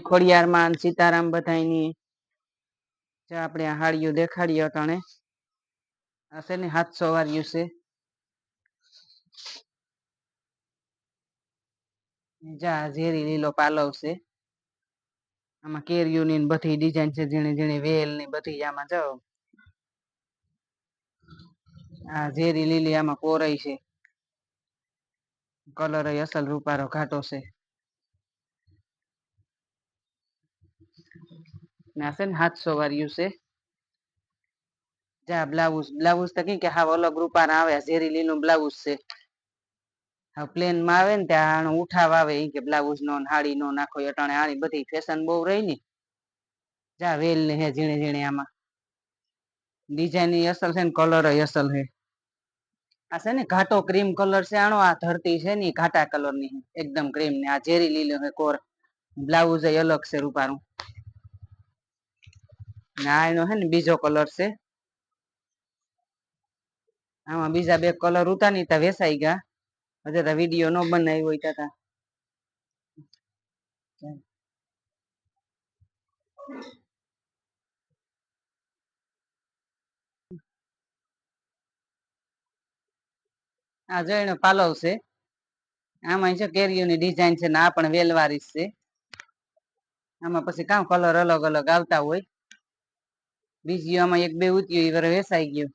ખોડિયારમાં સીતારામ બધાની આપણે હાડીઓ દેખાડીએ અટાણે આ છે ને 700 વાળ્યું છે. જા ઝેરી લીલો પાલવ છે. આમાં કેરીઓની બધી ડિઝાઇન છે, ઝીણી ઝીણી વેલ ની બધી આમાં જાઓ. આ ઝેરી લીલી આમાં કોરાઈ છે. કલર અસલ રૂપારો ઘાટો છે. ના છે ને 700 વાળ્યું છે. જા બ્લાઉઝ તો કઈ કે હાવ અલગ રૂપાના આવે. ઝેરી લીલું બ્લાઉઝ છે. હવે પ્લેન માં આવે ને ત્યાં ઉઠાવ આવે એ કે બ્લાઉઝ નો હાડી નો નાખો અટાણે આની બધી ફેશન બહુ રહી ને. જા વેલ ને હે ઝીણે ઝીણે આમાં ડિઝાઇન અસલ છે ને કલર અસલ છે. આ છે ને ઘાટો ક્રીમ કલર છે. આનો આ ધરતી છે ને ઘાટા કલર ની એકદમ ક્રીમ ને આ ઝેરી લીલો છે કોર બ્લાઉઝ એ અલગ છે રૂપારું. ના એનો હે ને બીજો કલર છે. આમાં બીજા બે કલર ઉતા ની તા વેસાઈ ગયા. હજે તો વિડીયો ન બનાવ્યો હોય તા. આ જો એનો પાલવ છે. આમાં છે કેરીઓની ડિઝાઇન છે ને આ પણ વેલવારી છે. આમાં પછી કામ કલર અલગ અલગ આવતા હોય. બીજી આમાં એક બે ઉતયુ એ વેસાઈ ગયું.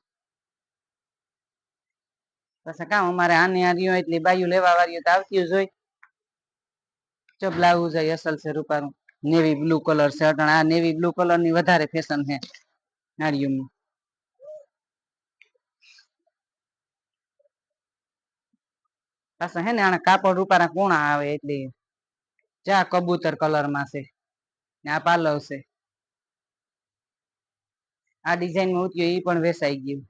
પછી કામ અમારે આને આ એટલી બાયુ લેવા વાળી તો આવતી જ હોય. જો બ્લાઉઝ અસલ છે રૂપારું નેવી બ્લુ કલર છે. આ નેવી બ્લુ કલર ની વધારે ફેશન છે સાડીઓમાં. પાછા હે ને આના કાપડ રૂપારા કોણા આવે એટલે ચા કબૂતર કલર માં છે. આ પાલવ છે. આ ડિઝાઇનમાં ઉઠ્યો એ પણ વેસાઈ ગયું.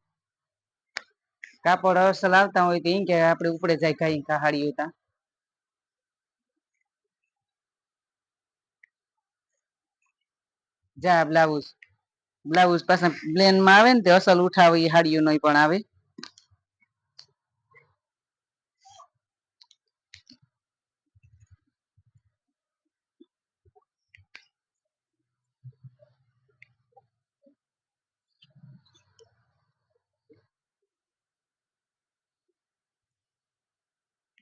કાપડ અસલ આવતા હોય તો એ કે આપડે ઉપડે જાય કઈ હાડી હતા. જા બ્લાઉઝ પાછા પ્લેન માં આવે ને અસલ ઉઠાવે એ હાડીઓ નો પણ આવે.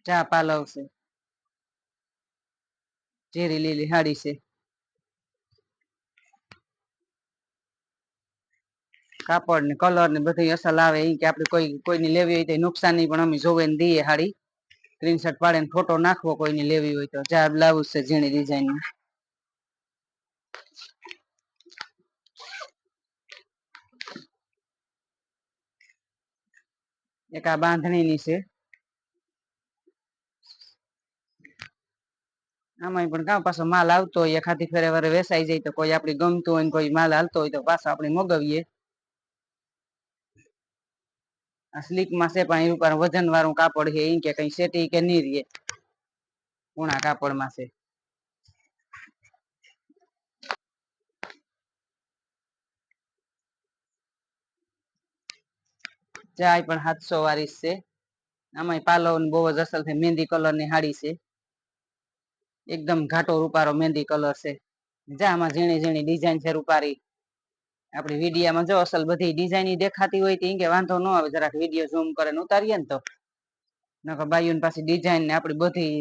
ચા પાલવ છે. ઝેરી લીલી હાડી છે. કાપડ ને કલર ને બધી અસલ આવે એ કે આપડે કોઈને લેવી હોય તો નુકસાન ની પણ અમે જોવે ને દઈએ હાડી. સ્ક્રીનશોટ પાડીને ફોટો નાખવો કોઈને લેવી હોય તો. ચાર બ્લાઉઝ છે ઝીણી ડિઝાઇન. એક આ બાંધણી ની છે. આમાં પણ કામ પાછો માલ આવતો હોય એખાથી ફેરે વાર વેસાઈ જાય તો કોઈ આપડી ગમતું હોય ને કોઈ માલ હાલતો હોય તો પાછો આપણે મગાવીએ. આ સ્લીક માં છે પણ એ ઉપર વજન વાળું કાપડ છે એ કે કઈ સેટી કે નહી રે. પૂણા કાપડમાં છે. જાય પણ 700 વાળી છે. આમાં પાલવ બહુ જ અસલ છે. મહેંદી કલર ની હાડી છે. એકદમ ઘાટો રૂપારો મહેંદી કલર છે. જા આમાં ઝીણી ઝીણી ડિઝાઇન છે રૂપારી. આપડી વિડીયામાં જો અસલ બધી ડિઝાઇન દેખાતી હોય તો એ કે વાંધો ન આવે જરાક વિડીયો ઝૂમ કરીને ઉતારીએ ને તો. બાયુ પાછી ડિઝાઇન ને આપડી બધી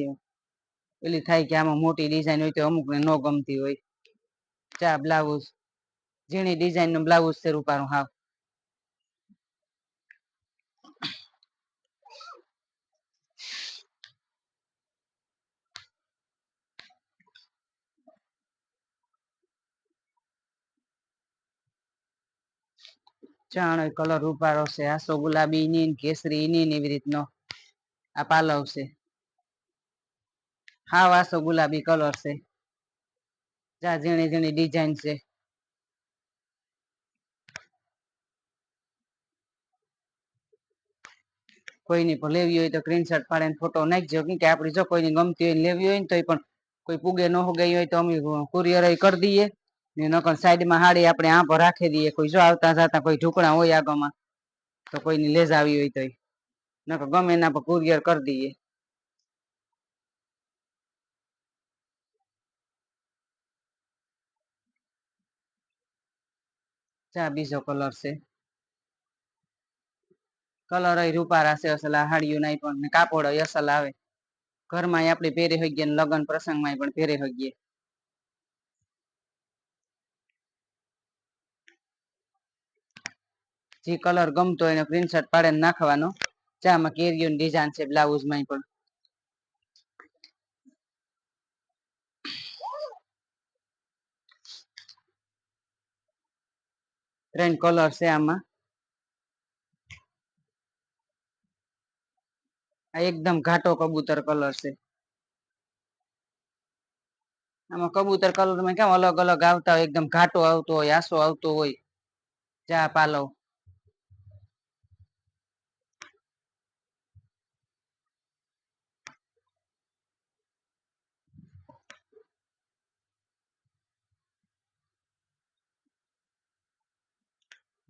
પેલી થાય કે આમાં મોટી ડિઝાઇન હોય તો અમુક ને ન ગમતી હોય. ચા બ્લાઉઝ ઝીણી ડિઝાઇન નું બ્લાઉઝ છે રૂપારું હાવ. ચાણ કલર રૂપારો છે. આસો ગુલાબી ની કેસરી ની એવી રીતનો આ પાલવ છે. હાવ આસો ગુલાબી કલર છે. જા ઝીણી ઝીણી ડિઝાઇન છે. કોઈની પણ લેવી હોય તો સ્ક્રીનશોટ પાડીને ફોટો નાખજો કે આપડી જો કોઈને ગમતી હોય ને લેવી હોય ને તો પણ કોઈ પૂગે ન ગઈ હોય તો અમે કુરિયર કરી દઈએ. નકર સાઈડમાં હાડી આપણે આ પર રાખી દઈએ કોઈ જો આવતા જતા કોઈ ઢુકડા હોય આગમાં તો કોઈની લેસ આવી હોય તો ગમે એના પર કુરિયર કરી દઈએ. ચા બીજો કલર છે, કલર રૂપારા છે અસલ, આ હાડિયું નહીં પણ કાપડ અસલ આવે, ઘરમાં આપણે પહેરી શકીએ ને લગ્ન પ્રસંગમાં પણ પહેરી શકીએ. જે કલર ગમતો હોય એને પ્રિન્ટશર્ટ પાડીને નાખવાનો. ચામાં કેરીઓની ડિઝાઇન છે બ્લાઉઝમાં પણ. ત્રણ કલર છે આમાં. આ એકદમ ઘાટો કબૂતર કલર છે. આમાં કબૂતર કલરમાં કેમ અલગ અલગ આવતા હોય, એકદમ ઘાટો આવતો હોય, આસો આવતો હોય. ચા પાલવ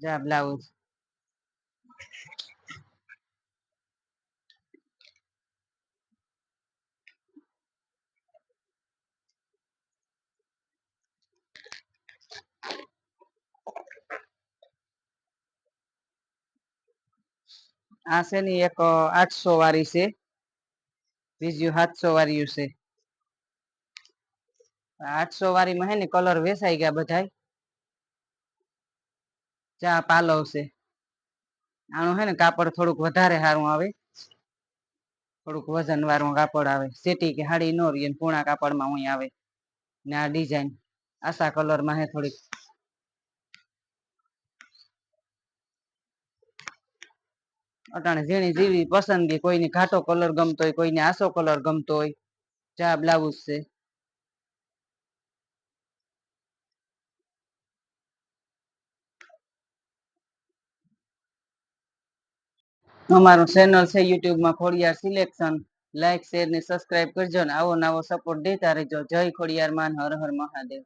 જા બ્લાઉઝ. આ છે ને એક 800 વાળી છે, બીજું 700 વાળું છે. 800 વાળીમાં હે ને કલર વેસાઈ ગયા બધા. ચા પાલવ છે. આનું હે ને કાપડ થોડુંક વધારે સારું આવે, થોડુંક વજન વાળું કાપડ આવે, સેટી કે હાડી નો રહીએ, પૂણા કાપડમાં હું આવે ને. આ ડિઝાઇન આસા કલરમાં હે થોડીક. અટાણે જેની જેવી પસંદગી, કોઈને ઘાટો કલર ગમતો હોય, કોઈને આસો કલર ગમતો હોય. ચા બ્લાઉઝ છે. અમારું ચેનલ છે યુટ્યુબમાં ખોડિયાર સિલેક્શન. લાઈક શેર ને સબસ્ક્રાઈબ કરજો ને આવો નવો સપોર્ટ દેતા રહેજો. જય ખોડિયાર માન, હર હર મહાદેવ.